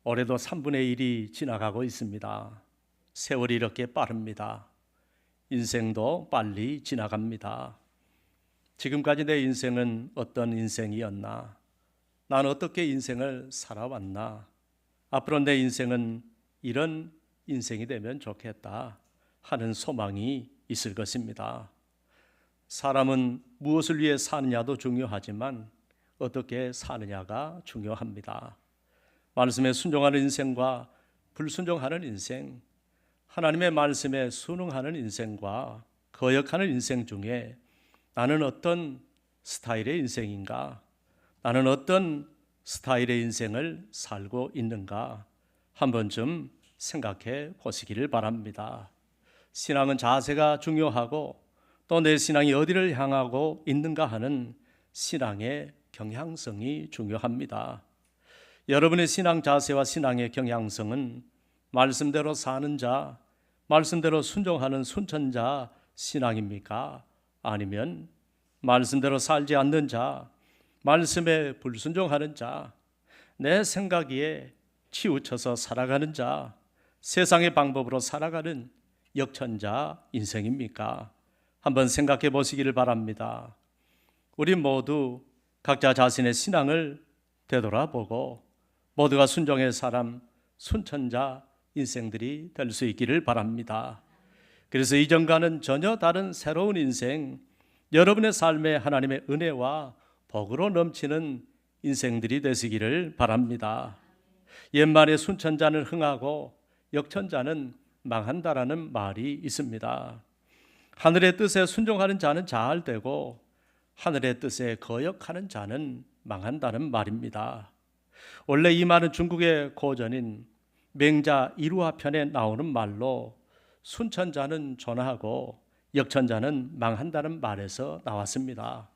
올해도 3분의 1이 지나가고 있습니다. 세월이 이렇게 빠릅니다. 인생도 빨리 지나갑니다. 지금까지 내 인생은 어떤 인생이었나? 난 어떻게 인생을 살아왔나? 앞으로 내 인생은 이런 인생이 되면 좋겠다 하는 소망이 있을 것입니다. 사람은 무엇을 위해 사느냐도 중요하지만 어떻게 사느냐가 중요합니다. 말씀에 순종하는 인생과 불순종하는 인생, 하나님의 말씀에 순응하는 인생과 거역하는 인생 중에 나는 어떤 스타일의 인생인가? 나는 어떤 스타일의 인생을 살고 있는가? 한 번쯤 생각해 보시기를 바랍니다. 신앙은 자세가 중요하고 또 내 신앙이 어디를 향하고 있는가 하는 신앙의 경향성이 중요합니다. 여러분의 신앙 자세와 신앙의 경향성은 말씀대로 사는 자, 말씀대로 순종하는 순천자 신앙입니까? 아니면 말씀대로 살지 않는 자, 말씀에 불순종하는 자, 내 생각에 치우쳐서 살아가는 자, 세상의 방법으로 살아가는 역천자 인생입니까? 한번 생각해 보시기를 바랍니다. 우리 모두 각자 자신의 신앙을 되돌아보고 모두가 순종의 사람, 순천자 인생들이 될 수 있기를 바랍니다. 그래서 이전과는 전혀 다른 새로운 인생, 여러분의 삶에 하나님의 은혜와 복으로 넘치는 인생들이 되시기를 바랍니다. 옛말에 순천자는 흥하고 역천자는 망한다라는 말이 있습니다. 하늘의 뜻에 순종하는 자는 잘 되고 하늘의 뜻에 거역하는 자는 망한다는 말입니다. 원래 이 말은 중국의 고전인 맹자 이루화편에 나오는 말로 순천자는 존하고 역천자는 망한다는 말에서 나왔습니다.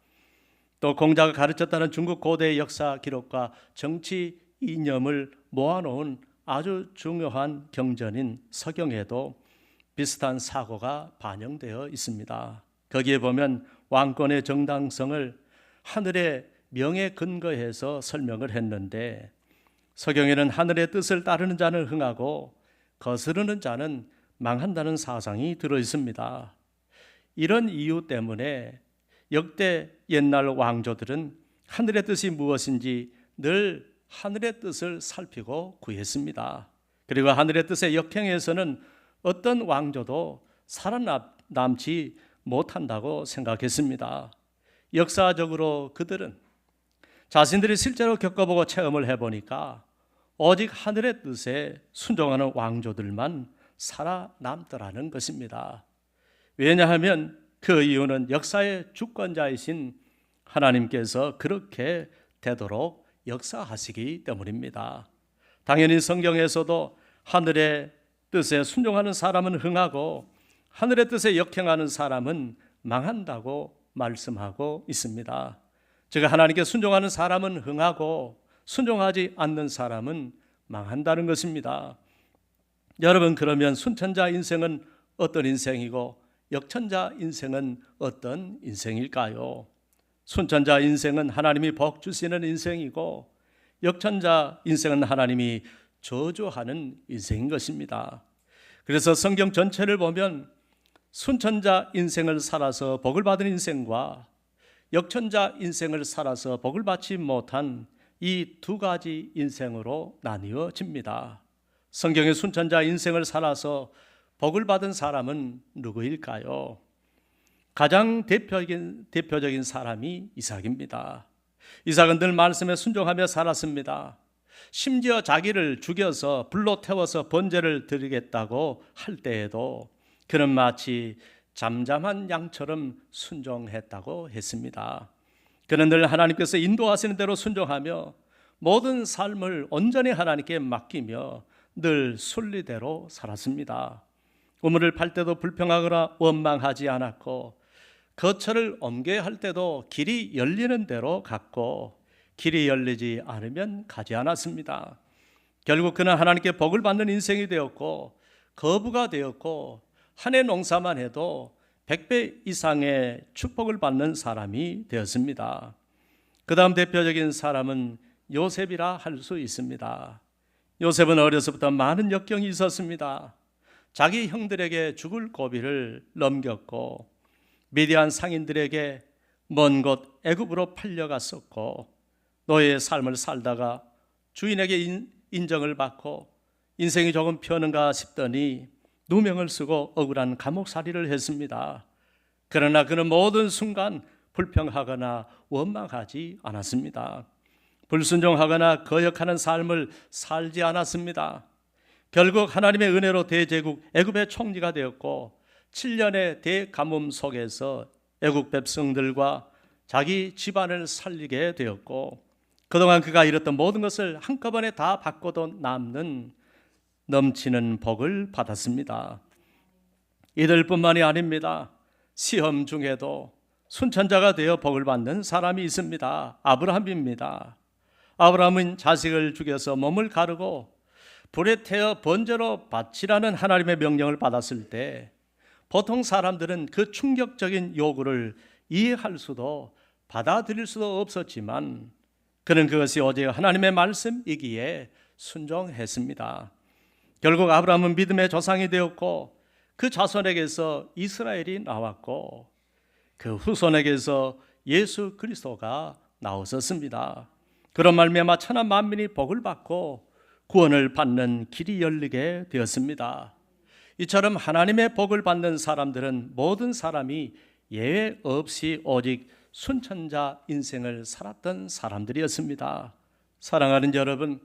또 공자가 가르쳤다는 중국 고대의 역사 기록과 정치 이념을 모아놓은 아주 중요한 경전인 서경에도 비슷한 사고가 반영되어 있습니다. 거기에 보면 왕권의 정당성을 하늘의 명에 근거해서 설명을 했는데 서경에는 하늘의 뜻을 따르는 자는 흥하고 거스르는 자는 망한다는 사상이 들어 있습니다. 이런 이유 때문에 역대 옛날 왕조들은 하늘의 뜻이 무엇인지 늘 하늘의 뜻을 살피고 구했습니다. 그리고 하늘의 뜻에 역행해서는 어떤 왕조도 살아남지 못한다고 생각했습니다. 역사적으로 그들은 자신들이 실제로 겪어보고 체험을 해보니까 오직 하늘의 뜻에 순종하는 왕조들만 살아남더라는 것입니다. 왜냐하면 그 이유는 역사의 주권자이신 하나님께서 그렇게 되도록 역사하시기 때문입니다. 당연히 성경에서도 하늘의 뜻에 순종하는 사람은 흥하고 하늘의 뜻에 역행하는 사람은 망한다고 말씀하고 있습니다. 즉 하나님께 순종하는 사람은 흥하고 순종하지 않는 사람은 망한다는 것입니다. 여러분, 그러면 순천자 인생은 어떤 인생이고 역천자 인생은 어떤 인생일까요? 순천자 인생은 하나님이 복 주시는 인생이고 역천자 인생은 하나님이 저주하는 인생인 것입니다. 그래서 성경 전체를 보면 순천자 인생을 살아서 복을 받은 인생과 역천자 인생을 살아서 복을 받지 못한 이 두 가지 인생으로 나뉘어집니다. 성경의 순천자 인생을 살아서 복을 받은 사람은 누구일까요? 가장 대표적인 사람이 이삭입니다. 이삭은 늘 말씀에 순종하며 살았습니다. 심지어 자기를 죽여서 불로 태워서 번제를 드리겠다고 할 때에도 그는 마치 잠잠한 양처럼 순종했다고 했습니다. 그는 늘 하나님께서 인도하시는 대로 순종하며 모든 삶을 온전히 하나님께 맡기며 늘 순리대로 살았습니다. 우물을 팔 때도 불평하거나 원망하지 않았고 거처를 옮겨야 할 때도 길이 열리는 대로 갔고 길이 열리지 않으면 가지 않았습니다. 결국 그는 하나님께 복을 받는 인생이 되었고 거부가 되었고 한 해 농사만 해도 100배 이상의 축복을 받는 사람이 되었습니다. 그 다음 대표적인 사람은 요셉이라 할 수 있습니다. 요셉은 어려서부터 많은 역경이 있었습니다. 자기 형들에게 죽을 고비를 넘겼고 미디안 상인들에게 먼 곳 애굽으로 팔려갔었고 노예의 삶을 살다가 주인에게 인정을 받고 인생이 조금 편한가 싶더니 누명을 쓰고 억울한 감옥살이를 했습니다. 그러나 그는 모든 순간 불평하거나 원망하지 않았습니다. 불순종하거나 거역하는 삶을 살지 않았습니다. 결국 하나님의 은혜로 대제국 애굽의 총리가 되었고 7년의 대가뭄 속에서 애국 백성들과 자기 집안을 살리게 되었고 그동안 그가 잃었던 모든 것을 한꺼번에 다 받고도 남는 넘치는 복을 받았습니다. 이들뿐만이 아닙니다. 시험 중에도 순천자가 되어 복을 받는 사람이 있습니다. 아브라함입니다. 아브라함은 자식을 죽여서 몸을 가르고 불에 태워 번제로 바치라는 하나님의 명령을 받았을 때 보통 사람들은 그 충격적인 요구를 이해할 수도 받아들일 수도 없었지만 그는 그것이 오직 하나님의 말씀이기에 순종했습니다. 결국 아브라함은 믿음의 조상이 되었고 그 자손에게서 이스라엘이 나왔고 그 후손에게서 예수 그리스도가 나오셨습니다. 그런 말미암아 천하 만민이 복을 받고 구원을 받는 길이 열리게 되었습니다. 이처럼 하나님의 복을 받는 사람들은 모든 사람이 예외 없이 오직 순천자 인생을 살았던 사람들이었습니다. 사랑하는 여러분,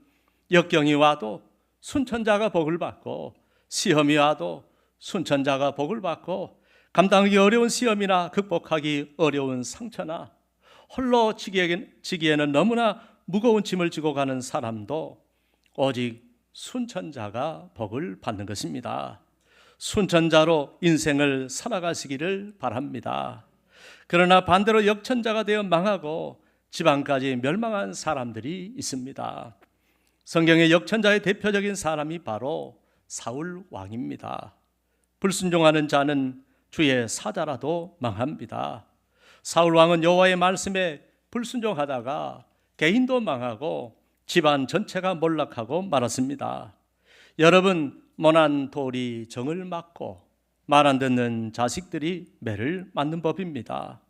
역경이 와도 순천자가 복을 받고 시험이 와도 순천자가 복을 받고 감당하기 어려운 시험이나 극복하기 어려운 상처나 홀로 지기에는 너무나 무거운 짐을 지고 가는 사람도 오직 순천자가 복을 받는 것입니다. 순천자로 인생을 살아가시기를 바랍니다. 그러나 반대로 역천자가 되어 망하고 지방까지 멸망한 사람들이 있습니다. 성경의 역천자의 대표적인 사람이 바로 사울 왕입니다. 불순종하는 자는 주의 사자라도 망합니다. 사울 왕은 여호와의 말씀에 불순종하다가 개인도 망하고 집안 전체가 몰락하고 말았습니다. 여러분, 모난 돌이 정을 맞고 말 안 듣는 자식들이 매를 맞는 법입니다.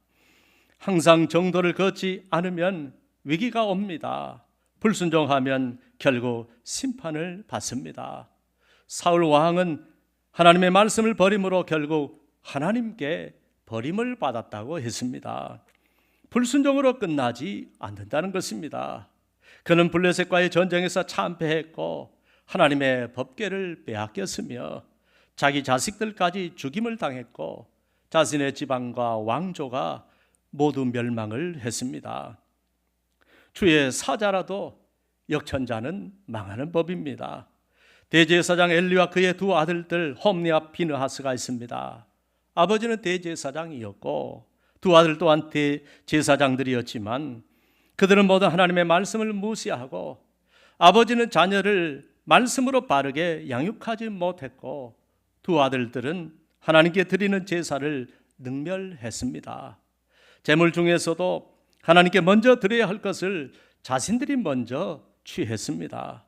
항상 정도를 걷지 않으면 위기가 옵니다. 불순종하면 결국 심판을 받습니다. 사울 왕은 하나님의 말씀을 버림으로 결국 하나님께 버림을 받았다고 했습니다. 불순종으로 끝나지 않는다는 것입니다. 그는 블레셋과의 전쟁에서 참패했고 하나님의 법궤를 빼앗겼으며 자기 자식들까지 죽임을 당했고 자신의 지방과 왕조가 모두 멸망을 했습니다. 주의 사자라도 역천자는 망하는 법입니다. 대제사장 엘리와 그의 두 아들들 홈리와 비느하스가 있습니다. 아버지는 대제사장이었고 두 아들 또한 대제사장들이었지만 그들은 모두 하나님의 말씀을 무시하고 아버지는 자녀를 말씀으로 바르게 양육하지 못했고 두 아들들은 하나님께 드리는 제사를 능멸했습니다. 제물 중에서도 하나님께 먼저 드려야 할 것을 자신들이 먼저 취했습니다.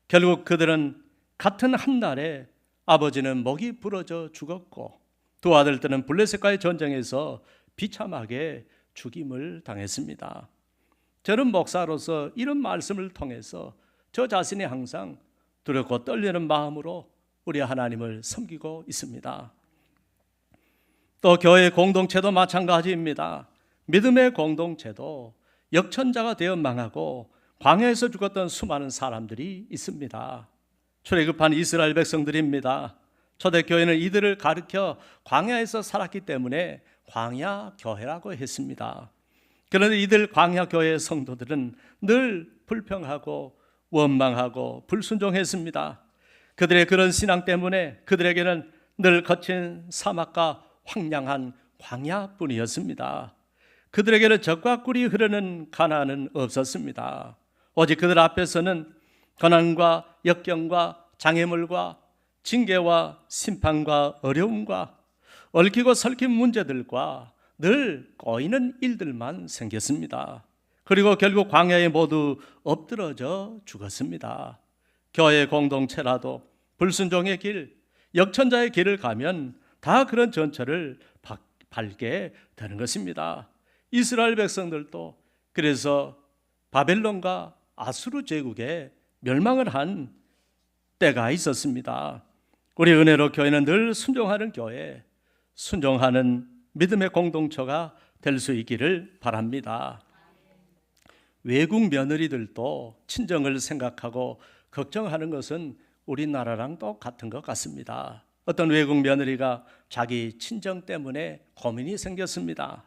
결국 그들은 같은 한 날에 아버지는 목이 부러져 죽었고 두 아들들은 블레셋과의 전쟁에서 비참하게 죽임을 당했습니다. 저는 목사로서 이런 말씀을 통해서 저 자신이 항상 두렵고 떨리는 마음으로 우리 하나님을 섬기고 있습니다. 또 교회 공동체도 마찬가지입니다. 믿음의 공동체도 역천자가 되어 망하고 광야에서 죽었던 수많은 사람들이 있습니다. 출애굽한 이스라엘 백성들입니다. 초대교회는 이들을 가르쳐 광야에서 살았기 때문에 광야교회라고 했습니다. 그런데 이들 광야교회의 성도들은 늘 불평하고 원망하고 불순종했습니다. 그들의 그런 신앙 때문에 그들에게는 늘 거친 사막과 황량한 광야뿐이었습니다. 그들에게는 젖과 꿀이 흐르는 가나안은 없었습니다. 오직 그들 앞에서는 고난과 역경과 장애물과 징계와 심판과 어려움과 얽히고 설킨 문제들과 늘 꼬이는 일들만 생겼습니다. 그리고 결국 광야에 모두 엎드러져 죽었습니다. 교회 공동체라도 불순종의 길, 역천자의 길을 가면 다 그런 전철을 밟게 되는 것입니다. 이스라엘 백성들도 그래서 바벨론과 아수르 제국에 멸망을 한 때가 있었습니다. 우리 은혜로 교회는 늘 순종하는 교회, 순종하는 믿음의 공동체가 될 수 있기를 바랍니다. 외국 며느리들도 친정을 생각하고 걱정하는 것은 우리나라랑 똑같은 것 같습니다. 어떤 외국 며느리가 자기 친정 때문에 고민이 생겼습니다.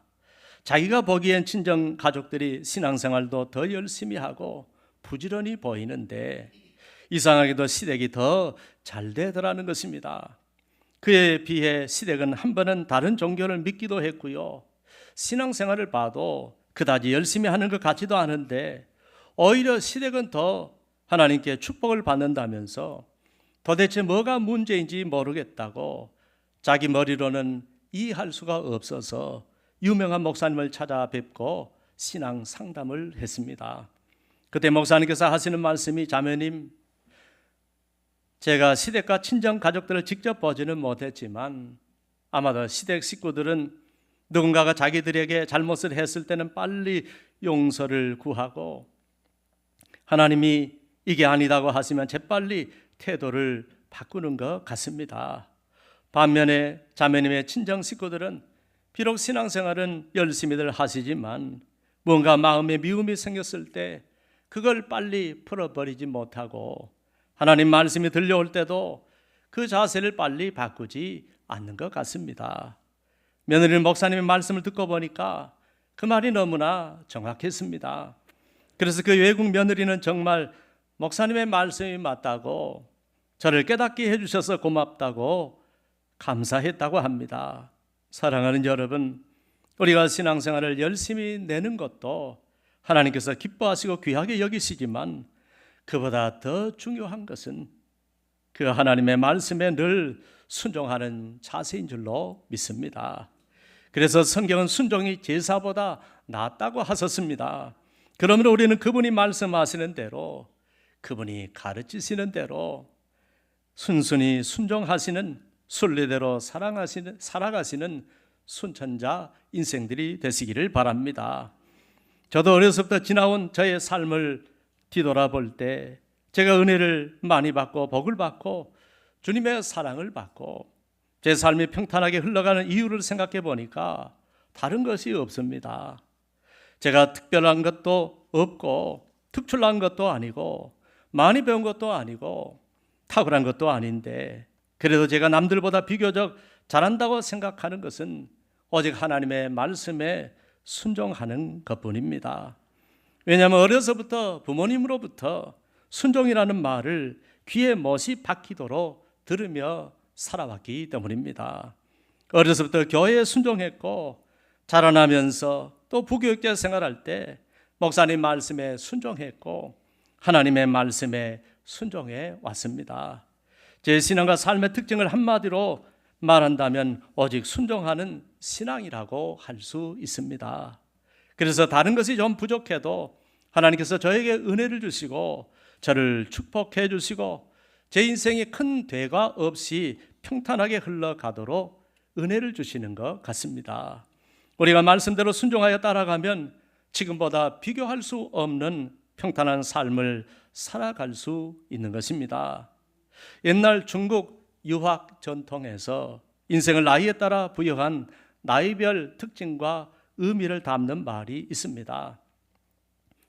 자기가 보기엔 친정 가족들이 신앙생활도 더 열심히 하고 부지런히 보이는데 이상하게도 시댁이 더 잘 되더라는 것입니다. 그에 비해 시댁은 한 번은 다른 종교를 믿기도 했고요, 신앙생활을 봐도 그다지 열심히 하는 것 같지도 않은데 오히려 시댁은 더 하나님께 축복을 받는다면서 도대체 뭐가 문제인지 모르겠다고 자기 머리로는 이해할 수가 없어서 유명한 목사님을 찾아뵙고 신앙 상담을 했습니다. 그때 목사님께서 하시는 말씀이, 자매님, 제가 시댁과 친정 가족들을 직접 보지는 못했지만 아마도 시댁 식구들은 누군가가 자기들에게 잘못을 했을 때는 빨리 용서를 구하고 하나님이 이게 아니다고 하시면 재빨리 태도를 바꾸는 것 같습니다. 반면에 자매님의 친정 식구들은 비록 신앙생활은 열심히들 하시지만 뭔가 마음에 미움이 생겼을 때 그걸 빨리 풀어버리지 못하고 하나님 말씀이 들려올 때도 그 자세를 빨리 바꾸지 않는 것 같습니다. 며느리는 목사님의 말씀을 듣고 보니까 그 말이 너무나 정확했습니다. 그래서 그 외국 며느리는 정말 목사님의 말씀이 맞다고, 저를 깨닫게 해주셔서 고맙다고 감사했다고 합니다. 사랑하는 여러분, 우리가 신앙생활을 열심히 내는 것도 하나님께서 기뻐하시고 귀하게 여기시지만 그보다 더 중요한 것은 그 하나님의 말씀에 늘 순종하는 자세인 줄로 믿습니다. 그래서 성경은 순종이 제사보다 낫다고 하셨습니다. 그러므로 우리는 그분이 말씀하시는 대로, 그분이 가르치시는 대로 순순히 순종하시는, 순리대로 살아가시는 순천자 인생들이 되시기를 바랍니다. 저도 어려서부터 지나온 저의 삶을 뒤돌아볼 때 제가 은혜를 많이 받고 복을 받고 주님의 사랑을 받고 제 삶이 평탄하게 흘러가는 이유를 생각해 보니까 다른 것이 없습니다. 제가 특별한 것도 없고 특출난 것도 아니고 많이 배운 것도 아니고 탁월한 것도 아닌데, 그래도 제가 남들보다 비교적 잘한다고 생각하는 것은 오직 하나님의 말씀에 순종하는 것뿐입니다. 왜냐하면 어려서부터 부모님으로부터 순종이라는 말을 귀에 못이 박히도록 들으며 살아왔기 때문입니다. 어려서부터 교회에 순종했고 자라나면서 또 부교육자 생활할 때 목사님 말씀에 순종했고 하나님의 말씀에 순종해 왔습니다. 제 신앙과 삶의 특징을 한마디로 말한다면 오직 순종하는 신앙이라고 할 수 있습니다. 그래서 다른 것이 좀 부족해도 하나님께서 저에게 은혜를 주시고 저를 축복해 주시고 제 인생이 큰 죄가 없이 평탄하게 흘러가도록 은혜를 주시는 것 같습니다. 우리가 말씀대로 순종하여 따라가면 지금보다 비교할 수 없는 평탄한 삶을 살아갈 수 있는 것입니다. 옛날 중국 유학 전통에서 인생을 나이에 따라 부여한 나이별 특징과 의미를 담는 말이 있습니다.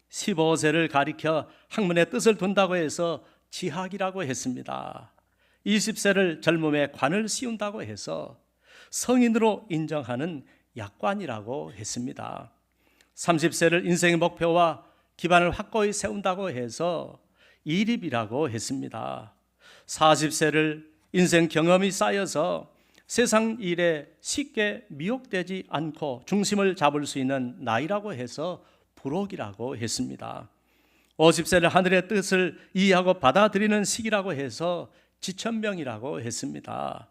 15세를 가리켜 학문의 뜻을 둔다고 해서 지학이라고 했습니다. 20세를 젊음의 관을 씌운다고 해서 성인으로 인정하는 약관이라고 했습니다. 30세를 인생의 목표와 기반을 확고히 세운다고 해서 이립이라고 했습니다. 40세를 인생 경험이 쌓여서 세상 일에 쉽게 미혹되지 않고 중심을 잡을 수 있는 나이라고 해서 불혹이라고 했습니다. 50세를 하늘의 뜻을 이해하고 받아들이는 시기라고 해서 지천명이라고 했습니다.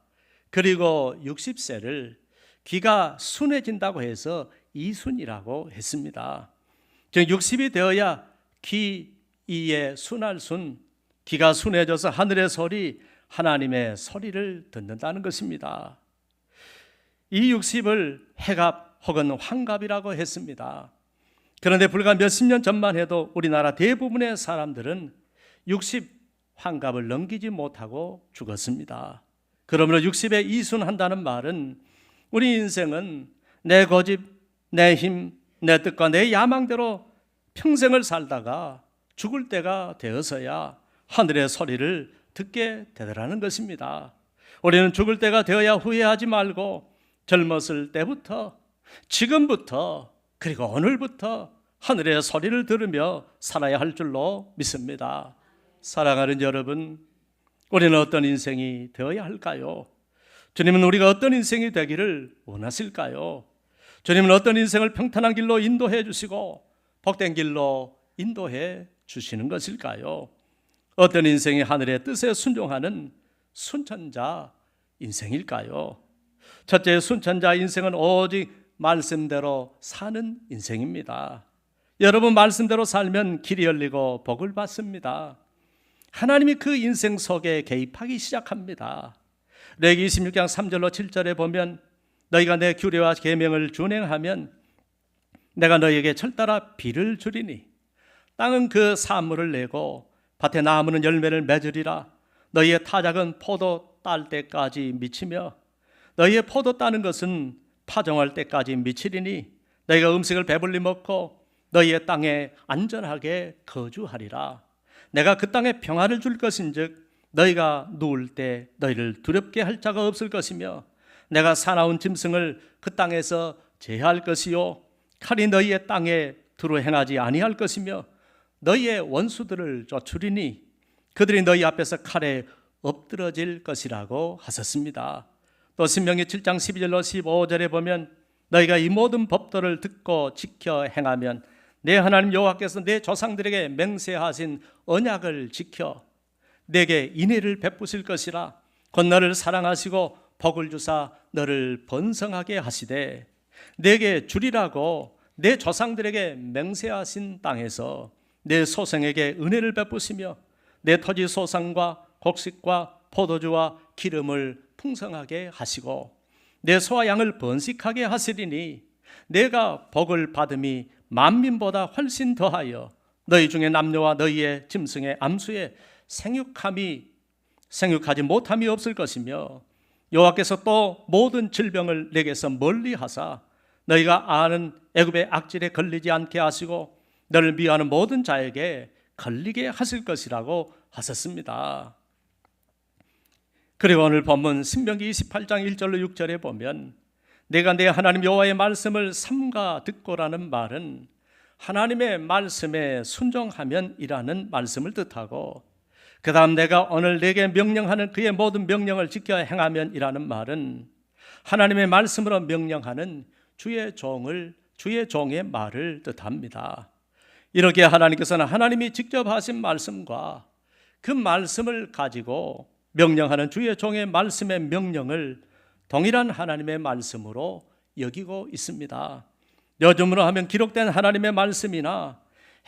그리고 60세를 귀가 순해진다고 해서 이순이라고 했습니다. 즉 60이 되어야 귀, 이에 순할 순, 귀가 순해져서 하늘의 소리, 하나님의 소리를 듣는다는 것입니다. 이 60을 해갑 혹은 환갑이라고 했습니다. 그런데 불과 몇십 년 전만 해도 우리나라 대부분의 사람들은 60 환갑을 넘기지 못하고 죽었습니다. 그러므로 60에 이순한다는 말은 우리 인생은 내 고집, 내 힘, 내 뜻과 내 야망대로 평생을 살다가 죽을 때가 되어서야 하늘의 소리를 듣게 되더라는 것입니다. 우리는 죽을 때가 되어야 후회하지 말고 젊었을 때부터, 지금부터, 그리고 오늘부터 하늘의 소리를 들으며 살아야 할 줄로 믿습니다. 사랑하는 여러분, 우리는 어떤 인생이 되어야 할까요? 주님은 우리가 어떤 인생이 되기를 원하실까요? 주님은 어떤 인생을 평탄한 길로 인도해 주시고 복된 길로 인도해 주시는 것일까요? 어떤 인생이 하늘의 뜻에 순종하는 순천자 인생일까요? 첫째, 순천자 인생은 오직 말씀대로 사는 인생입니다. 여러분, 말씀대로 살면 길이 열리고 복을 받습니다. 하나님이 그 인생 속에 개입하기 시작합니다. 레위기 26장 3절로 7절에 보면 너희가 내 규례와 계명을 준행하면 내가 너희에게 철따라 비를 주리니 땅은 그 산물을 내고 밭에 나무는 열매를 맺으리라. 너희의 타작은 포도 딸 때까지 미치며 너희의 포도 따는 것은 파종할 때까지 미치리니 너희가 음식을 배불리 먹고 너희의 땅에 안전하게 거주하리라. 내가 그 땅에 평화를 줄 것인즉 너희가 누울 때 너희를 두렵게 할 자가 없을 것이며 내가 사나운 짐승을 그 땅에서 제할 것이요 칼이 너희의 땅에 두루 행하지 아니할 것이며 너희의 원수들을 쫓으리니 그들이 너희 앞에서 칼에 엎드러질 것이라고 하셨습니다. 또 신명기 7장 12절로 15절에 보면 너희가 이 모든 법도를 듣고 지켜 행하면 내 하나님 여호와께서 내 조상들에게 맹세하신 언약을 지켜 내게 인애를 베푸실 것이라. 곧 너를 사랑하시고 복을 주사 너를 번성하게 하시되 내게 주리라고 내 조상들에게 맹세하신 땅에서 내 소생에게 은혜를 베푸시며 내 토지 소산과 곡식과 포도주와 기름을 풍성하게 하시고 내 소와 양을 번식하게 하시리니 내가 복을 받음이 만민보다 훨씬 더하여 너희 중에 남녀와 너희의 짐승의 암수에 생육하지 못함이 없을 것이며 여호와께서 또 모든 질병을 내게서 멀리하사 너희가 아는 애굽의 악질에 걸리지 않게 하시고 너를 미워하는 모든 자에게 걸리게 하실 것이라고 하셨습니다. 그리고 오늘 본문 신명기 28장 1절로 6절에 보면 내가 내 하나님 여호와의 말씀을 삼가 듣고라는 말은 하나님의 말씀에 순종하면이라는 말씀을 뜻하고 그 다음 내가 오늘 내게 명령하는 그의 모든 명령을 지켜 행하면이라는 말은 하나님의 말씀으로 명령하는 주의 종의 말을 뜻합니다. 이렇게 하나님께서는 하나님이 직접 하신 말씀과 그 말씀을 가지고 명령하는 주의 종의 말씀의 명령을 동일한 하나님의 말씀으로 여기고 있습니다. 요즘으로 하면 기록된 하나님의 말씀이나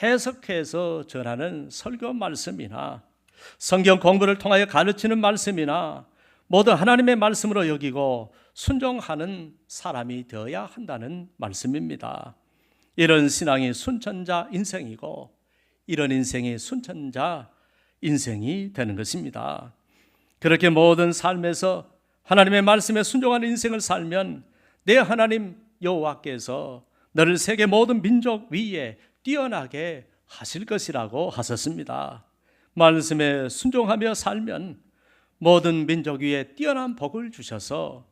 해석해서 전하는 설교 말씀이나 성경 공부를 통하여 가르치는 말씀이나 모두 하나님의 말씀으로 여기고 순종하는 사람이 되어야 한다는 말씀입니다. 이런 신앙이 순천자 인생이고 이런 인생이 순천자 인생이 되는 것입니다. 그렇게 모든 삶에서 하나님의 말씀에 순종하는 인생을 살면 내 하나님 여호와께서 너를 세계 모든 민족 위에 뛰어나게 하실 것이라고 하셨습니다. 말씀에 순종하며 살면 모든 민족 위에 뛰어난 복을 주셔서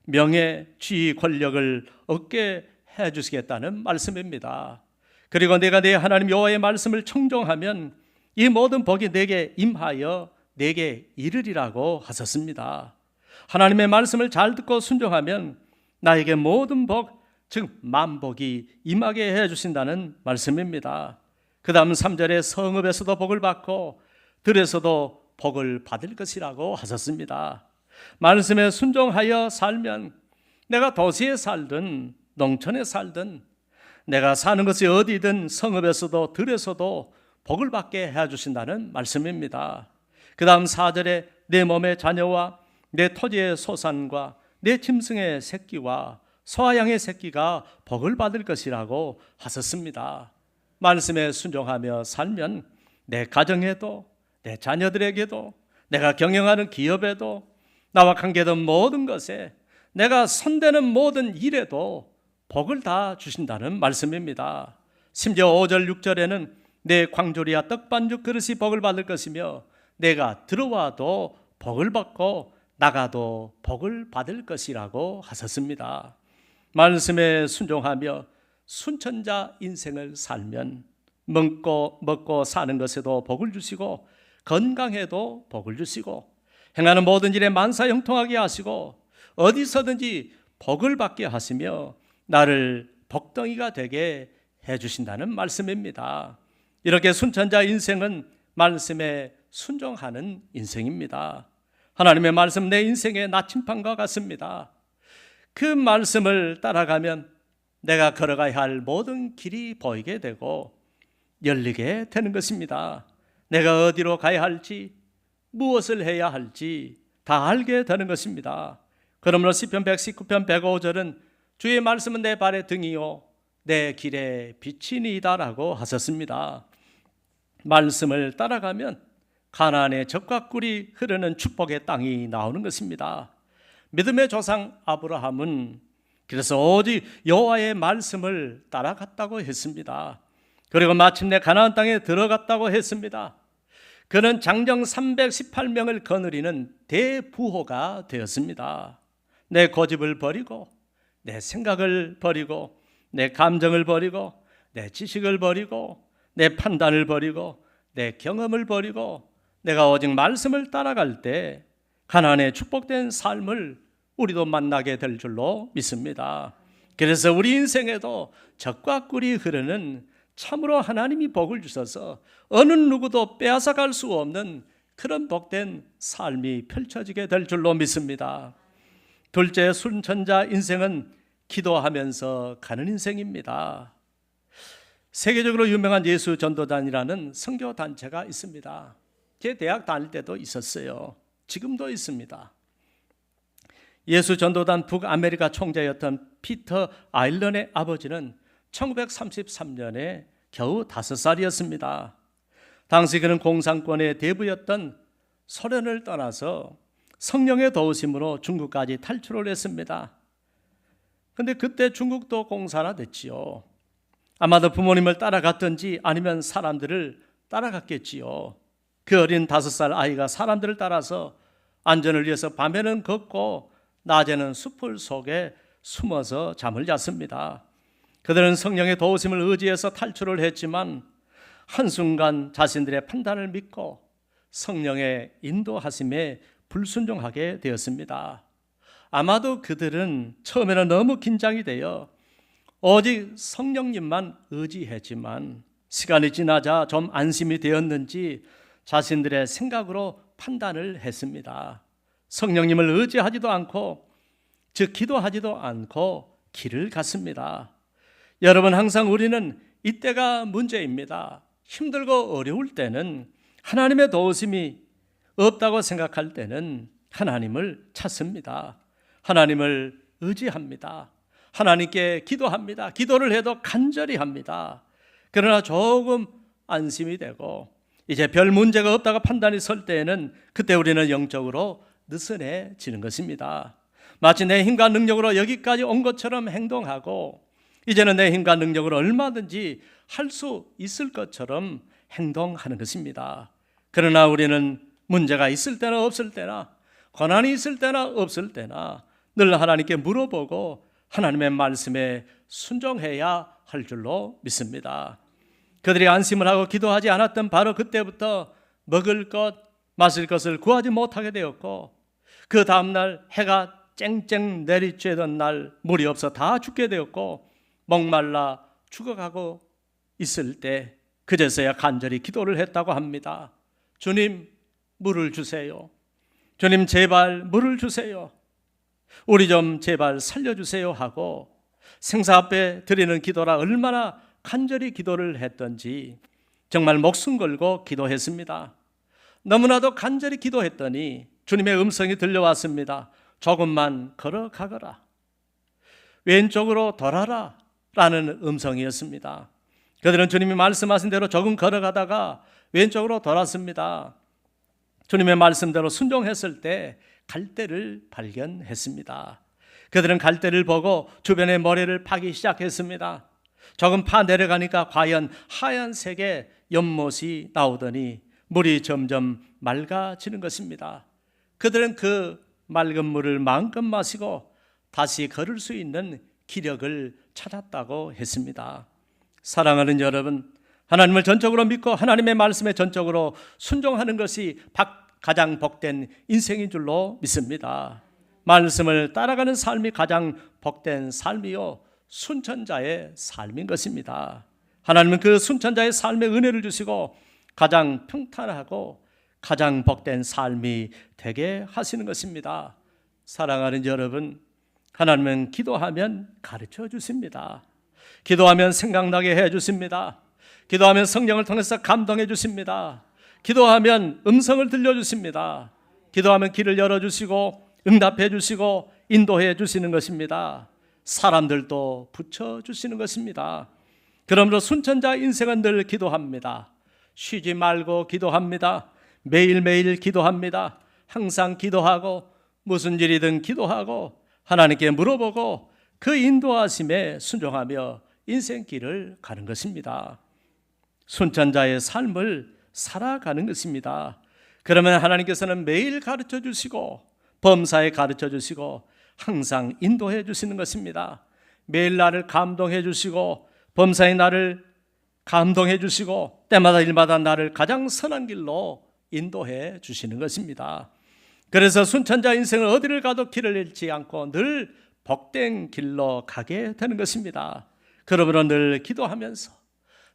명예, 지위, 권력을 얻게 해주시겠다는 말씀입니다. 그리고 내가 내 하나님 여호와의 말씀을 청종하면 이 모든 복이 내게 임하여 내게 이르리라고 하셨습니다. 하나님의 말씀을 잘 듣고 순종하면 나에게 모든 복, 즉 만복이 임하게 해주신다는 말씀입니다. 그 다음 3절에 성읍에서도 복을 받고 들에서도 복을 받을 것이라고 하셨습니다. 말씀에 순종하여 살면 내가 도시에 살든 농촌에 살든 내가 사는 것이 어디든 성읍에서도 들에서도 복을 받게 해주신다는 말씀입니다. 그 다음 4절에 내 몸의 자녀와 내 토지의 소산과 내 짐승의 새끼와 소와 양의 새끼가 복을 받을 것이라고 하셨습니다. 말씀에 순종하며 살면 내 가정에도 내 자녀들에게도 내가 경영하는 기업에도 나와 관계된 모든 것에 내가 손대는 모든 일에도 복을 다 주신다는 말씀입니다. 심지어 5절 6절에는 내 광조리와 떡반죽 그릇이 복을 받을 것이며 내가 들어와도 복을 받고 나가도 복을 받을 것이라고 하셨습니다. 말씀에 순종하며 순천자 인생을 살면 먹고 사는 것에도 복을 주시고 건강에도 복을 주시고 행하는 모든 일에 만사형통하게 하시고 어디서든지 복을 받게 하시며 나를 복덩이가 되게 해주신다는 말씀입니다. 이렇게 순천자 인생은 말씀에 순종하는 인생입니다. 하나님의 말씀 내 인생의 나침반과 같습니다. 그 말씀을 따라가면 내가 걸어가야 할 모든 길이 보이게 되고 열리게 되는 것입니다. 내가 어디로 가야 할지 무엇을 해야 할지 다 알게 되는 것입니다. 그러므로 시편 119편 105절은 주의 말씀은 내 발의 등이요 내 길의 빛이니이다라고 하셨습니다. 말씀을 따라가면 가나안의 젖과 꿀이 흐르는 축복의 땅이 나오는 것입니다. 믿음의 조상 아브라함은 그래서 오직 여호와의 말씀을 따라갔다고 했습니다. 그리고 마침내 가나안 땅에 들어갔다고 했습니다. 그는 장정 318명을 거느리는 대부호가 되었습니다. 내 고집을 버리고 내 생각을 버리고 내 감정을 버리고 내 지식을 버리고 내 판단을 버리고 내 경험을 버리고 내가 오직 말씀을 따라갈 때 가나안의 축복된 삶을 우리도 만나게 될 줄로 믿습니다. 그래서 우리 인생에도 젖과 꿀이 흐르는 참으로 하나님이 복을 주셔서 어느 누구도 빼앗아갈 수 없는 그런 복된 삶이 펼쳐지게 될 줄로 믿습니다. 둘째, 순천자 인생은 기도하면서 가는 인생입니다. 세계적으로 유명한 예수 전도단이라는 선교 단체가 있습니다. 제 대학 다닐 때도 있었어요. 지금도 있습니다. 예수 전도단 북아메리카 총재였던 피터 아일런의 아버지는 1933년에 겨우 5살이었습니다. 당시 그는 공산권의 대부였던 소련을 떠나서 성령의 도우심으로 중국까지 탈출을 했습니다. 그런데 그때 중국도 공산화됐지요. 아마도 부모님을 따라갔든지 아니면 사람들을 따라갔겠지요. 그 어린 5살 아이가 사람들을 따라서 안전을 위해서 밤에는 걷고 낮에는 숲을 속에 숨어서 잠을 잤습니다. 그들은 성령의 도우심을 의지해서 탈출을 했지만 한순간 자신들의 판단을 믿고 성령의 인도하심에 불순종하게 되었습니다. 아마도 그들은 처음에는 너무 긴장이 되어 오직 성령님만 의지했지만 시간이 지나자 좀 안심이 되었는지 자신들의 생각으로 판단을 했습니다. 성령님을 의지하지도 않고 즉 기도하지도 않고 길을 갔습니다. 여러분, 항상 우리는 이때가 문제입니다. 힘들고 어려울 때는 하나님의 도우심이 없다고 생각할 때는 하나님을 찾습니다. 하나님을 의지합니다. 하나님께 기도합니다. 기도를 해도 간절히 합니다. 그러나 조금 안심이 되고 이제 별 문제가 없다고 판단이 설 때에는 그때 우리는 영적으로 느슨해지는 것입니다. 마치 내 힘과 능력으로 여기까지 온 것처럼 행동하고 이제는 내 힘과 능력으로 얼마든지 할 수 있을 것처럼 행동하는 것입니다. 그러나 우리는 문제가 있을 때나 없을 때나 고난이 있을 때나 없을 때나 늘 하나님께 물어보고 하나님의 말씀에 순종해야 할 줄로 믿습니다. 그들이 안심을 하고 기도하지 않았던 바로 그때부터 먹을 것, 마실 것을 구하지 못하게 되었고 그 다음날 해가 쨍쨍 내리쬐던 날 물이 없어 다 죽게 되었고 목말라 죽어가고 있을 때 그제서야 간절히 기도를 했다고 합니다. 주님, 물을 주세요. 주님, 제발 물을 주세요. 우리 좀 제발 살려주세요 하고 생사 앞에 드리는 기도라 얼마나 간절히 기도를 했던지 정말 목숨 걸고 기도했습니다. 너무나도 간절히 기도했더니 주님의 음성이 들려왔습니다. 조금만 걸어가거라. 왼쪽으로 돌아라 라는 음성이었습니다. 그들은 주님이 말씀하신 대로 조금 걸어가다가 왼쪽으로 돌았습니다. 주님의 말씀대로 순종했을 때 갈대를 발견했습니다. 그들은 갈대를 보고 주변의 모래를 파기 시작했습니다. 조금 파 내려가니까 과연 하얀색의 연못이 나오더니 물이 점점 맑아지는 것입니다. 그들은 그 맑은 물을 마음껏 마시고 다시 걸을 수 있는 기력을 찾았다고 했습니다. 사랑하는 여러분, 하나님을 전적으로 믿고 하나님의 말씀에 전적으로 순종하는 것이 가장 복된 인생인 줄로 믿습니다. 말씀을 따라가는 삶이 가장 복된 삶이요 순천자의 삶인 것입니다. 하나님은 그 순천자의 삶에 은혜를 주시고 가장 평탄하고 가장 복된 삶이 되게 하시는 것입니다. 사랑하는 여러분, 하나님은 기도하면 가르쳐 주십니다. 기도하면 생각나게 해 주십니다. 기도하면 성령을 통해서 감동해 주십니다. 기도하면 음성을 들려주십니다. 기도하면 길을 열어주시고 응답해 주시고 인도해 주시는 것입니다. 사람들도 붙여주시는 것입니다. 그러므로 순천자 인생은 늘 기도합니다. 쉬지 말고 기도합니다. 매일매일 기도합니다. 항상 기도하고 무슨 일이든 기도하고 하나님께 물어보고 그 인도하심에 순종하며 인생길을 가는 것입니다. 순천자의 삶을 살아가는 것입니다. 그러면 하나님께서는 매일 가르쳐 주시고 범사에 가르쳐 주시고 항상 인도해 주시는 것입니다. 매일 나를 감동해 주시고 범사에 나를 감동해 주시고 때마다 일마다 나를 가장 선한 길로 인도해 주시는 것입니다. 그래서 순천자 인생은 어디를 가도 길을 잃지 않고 늘 복된 길로 가게 되는 것입니다. 그러므로 늘 기도하면서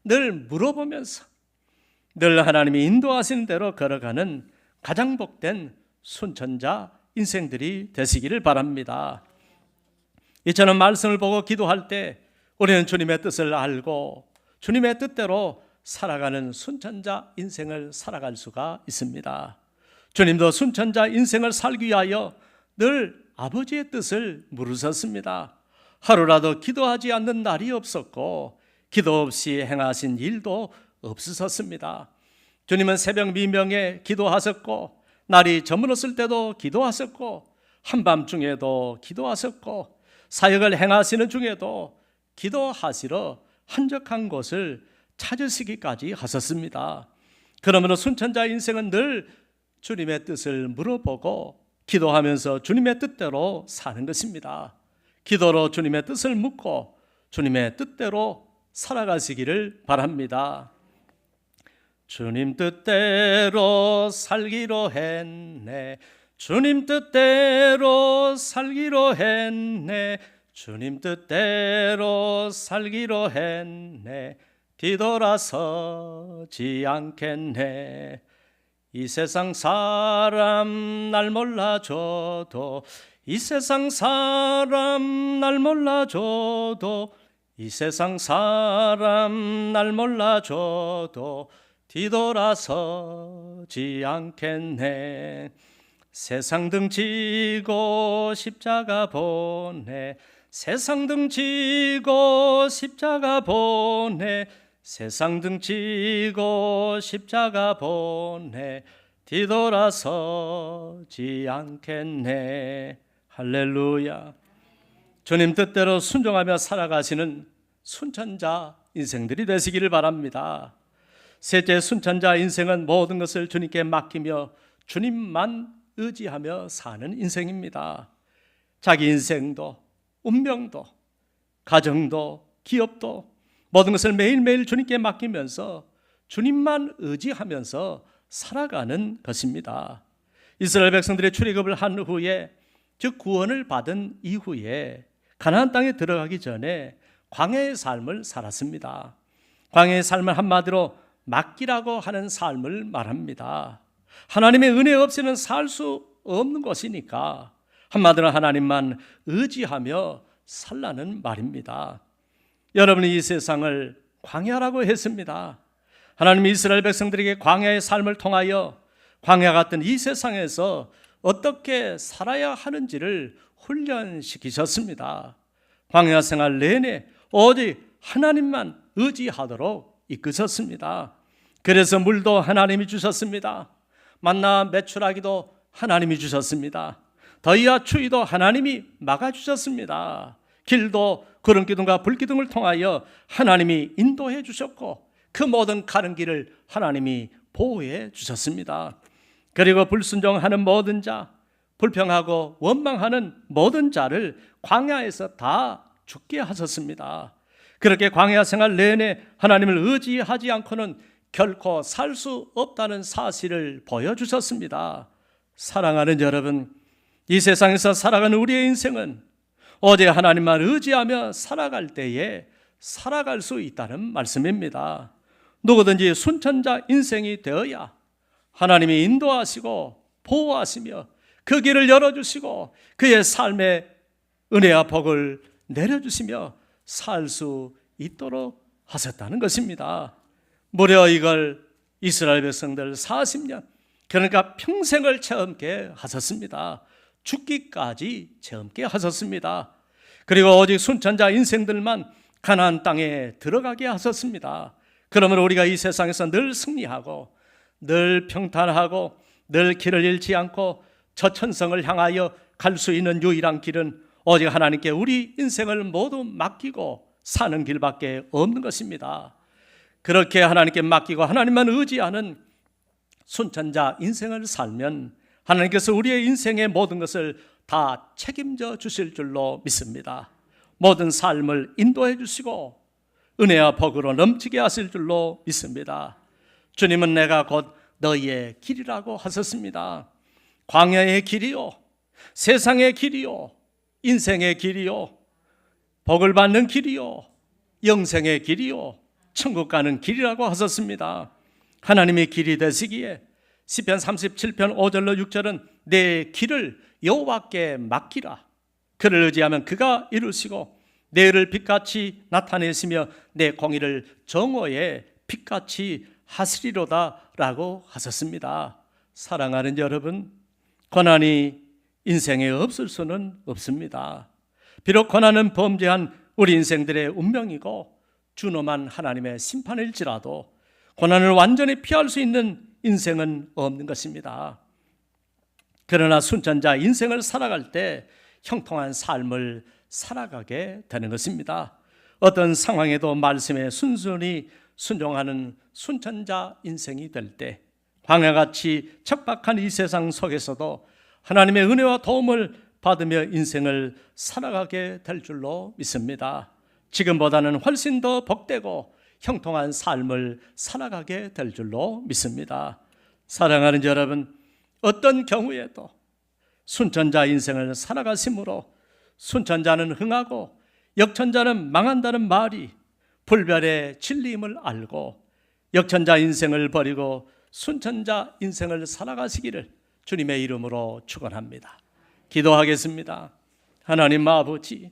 늘 물어보면서 늘 하나님이 인도하시는 대로 걸어가는 가장 복된 순천자 인생들이 되시기를 바랍니다. 이처럼 말씀을 보고 기도할 때 우리는 주님의 뜻을 알고 주님의 뜻대로 살아가는 순천자 인생을 살아갈 수가 있습니다. 주님도 순천자 인생을 살기 위하여 늘 아버지의 뜻을 물으셨습니다. 하루라도 기도하지 않는 날이 없었고 기도 없이 행하신 일도 없으셨습니다. 주님은 새벽 미명에 기도하셨고 날이 저물었을 때도 기도하셨고 한밤중에도 기도하셨고 사역을 행하시는 중에도 기도하시러 한적한 곳을 찾으시기까지 하셨습니다. 그러므로 순천자 인생은 늘 주님의 뜻을 물어보고 기도하면서 주님의 뜻대로 사는 것입니다. 기도로 주님의 뜻을 묻고 주님의 뜻대로 살아가시기를 바랍니다. 주님 뜻대로 살기로 했네. 주님 뜻대로 살기로 했네. 주님 뜻대로 살기로 했네. 뒤돌아서지 않겠네. 이 세상 사람 날 몰라줘도 이 세상 사람 날 몰라줘도 이 세상 사람 날 몰라줘도 뒤돌아서지 않겠네. 세상 등지고 십자가 보내. 세상 등지고 십자가 보내. 세상 등지고 십자가 보내. 뒤돌아서지 않겠네. 할렐루야. 주님 뜻대로 순종하며 살아가시는 순천자 인생들이 되시기를 바랍니다. 셋째, 순천자 인생은 모든 것을 주님께 맡기며 주님만 의지하며 사는 인생입니다. 자기 인생도 운명도 가정도 기업도 모든 것을 매일매일 주님께 맡기면서 주님만 의지하면서 살아가는 것입니다. 이스라엘 백성들의 출애굽을 한 후에, 즉 구원을 받은 이후에 가나안 땅에 들어가기 전에 광야의 삶을 살았습니다. 광야의 삶을 한마디로 맡기라고 하는 삶을 말합니다. 하나님의 은혜 없이는 살 수 없는 것이니까 한마디로 하나님만 의지하며 살라는 말입니다. 여러분이 이 세상을 광야라고 했습니다. 하나님이 이스라엘 백성들에게 광야의 삶을 통하여 광야 같은 이 세상에서 어떻게 살아야 하는지를 훈련시키셨습니다. 광야 생활 내내 오직 하나님만 의지하도록 이끄셨습니다. 그래서 물도 하나님이 주셨습니다. 만나 매출하기도 하나님이 주셨습니다. 더위와 추위도 하나님이 막아주셨습니다. 길도 구름 기둥과 불 기둥을 통하여 하나님이 인도해 주셨고 그 모든 가는 길을 하나님이 보호해 주셨습니다. 그리고 불순종하는 모든 자, 불평하고 원망하는 모든 자를 광야에서 다 죽게 하셨습니다. 그렇게 광야 생활 내내 하나님을 의지하지 않고는 결코 살 수 없다는 사실을 보여주셨습니다. 사랑하는 여러분, 이 세상에서 살아가는 우리의 인생은 오직 하나님만 의지하며 살아갈 때에 살아갈 수 있다는 말씀입니다. 누구든지 순천자 인생이 되어야 하나님이 인도하시고 보호하시며 그 길을 열어주시고 그의 삶에 은혜와 복을 내려주시며 살 수 있도록 하셨다는 것입니다. 무려 이걸 이스라엘 백성들 40년, 그러니까 평생을 체험케 하셨습니다. 죽기까지 체험케 하셨습니다. 그리고 오직 순천자 인생들만 가나안 땅에 들어가게 하셨습니다. 그러면 우리가 이 세상에서 늘 승리하고 늘 평탄하고 늘 길을 잃지 않고 저천성을 향하여 갈 수 있는 유일한 길은 오직 하나님께 우리 인생을 모두 맡기고 사는 길밖에 없는 것입니다. 그렇게 하나님께 맡기고 하나님만 의지하는 순천자 인생을 살면 하나님께서 우리의 인생의 모든 것을 다 책임져 주실 줄로 믿습니다. 모든 삶을 인도해 주시고 은혜와 복으로 넘치게 하실 줄로 믿습니다. 주님은 내가 곧 너희의 길이라고 하셨습니다. 광야의 길이요, 세상의 길이요, 인생의 길이요, 복을 받는 길이요, 영생의 길이요, 천국 가는 길이라고 하셨습니다. 하나님의 길이 되시기에 시편 37편 5절로 6절은 내 길을 여호와께 맡기라. 그를 의지하면 그가 이루시고 내 의를 빛같이 나타내시며 내 공의를 정오의 빛같이 하시리로다 라고 하셨습니다. 사랑하는 여러분, 고난이 인생에 없을 수는 없습니다. 비록 고난은 범죄한 우리 인생들의 운명이고 준엄한 하나님의 심판일지라도 고난을 완전히 피할 수 있는 인생은 없는 것입니다. 그러나 순천자 인생을 살아갈 때 형통한 삶을 살아가게 되는 것입니다. 어떤 상황에도 말씀에 순순히 순종하는 순천자 인생이 될 때 광야같이 척박한 이 세상 속에서도 하나님의 은혜와 도움을 받으며 인생을 살아가게 될 줄로 믿습니다. 지금보다는 훨씬 더 복되고 형통한 삶을 살아가게 될 줄로 믿습니다. 사랑하는 여러분, 어떤 경우에도 순천자 인생을 살아가심으로 순천자는 흥하고 역천자는 망한다는 말이 불변의 진리임을 알고 역천자 인생을 버리고 순천자 인생을 살아가시기를 주님의 이름으로 축원합니다. 기도하겠습니다. 하나님 아버지,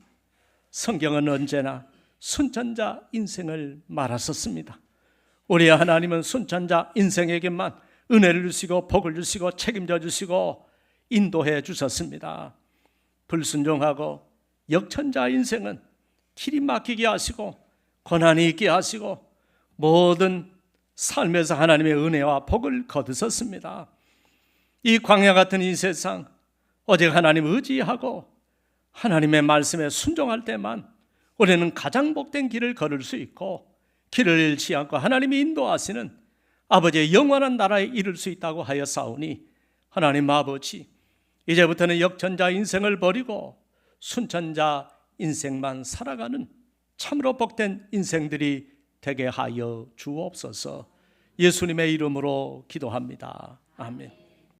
성경은 언제나 순천자 인생을 말하셨습니다. 우리 하나님은 순천자 인생에게만 은혜를 주시고 복을 주시고 책임져 주시고 인도해 주셨습니다. 불순종하고 역천자 인생은 길이 막히게 하시고 고난이 있게 하시고 모든 삶에서 하나님의 은혜와 복을 거두셨습니다. 이 광야 같은 이 세상, 오직 하나님 의지하고 하나님의 말씀에 순종할 때만 우리는 가장 복된 길을 걸을 수 있고 길을 잃지 않고 하나님이 인도하시는 아버지의 영원한 나라에 이를 수 있다고 하였사오니 하나님 아버지, 이제부터는 역천자 인생을 버리고 순천자 인생만 살아가는 참으로 복된 인생들이 되게 하여 주옵소서. 예수님의 이름으로 기도합니다. 아멘.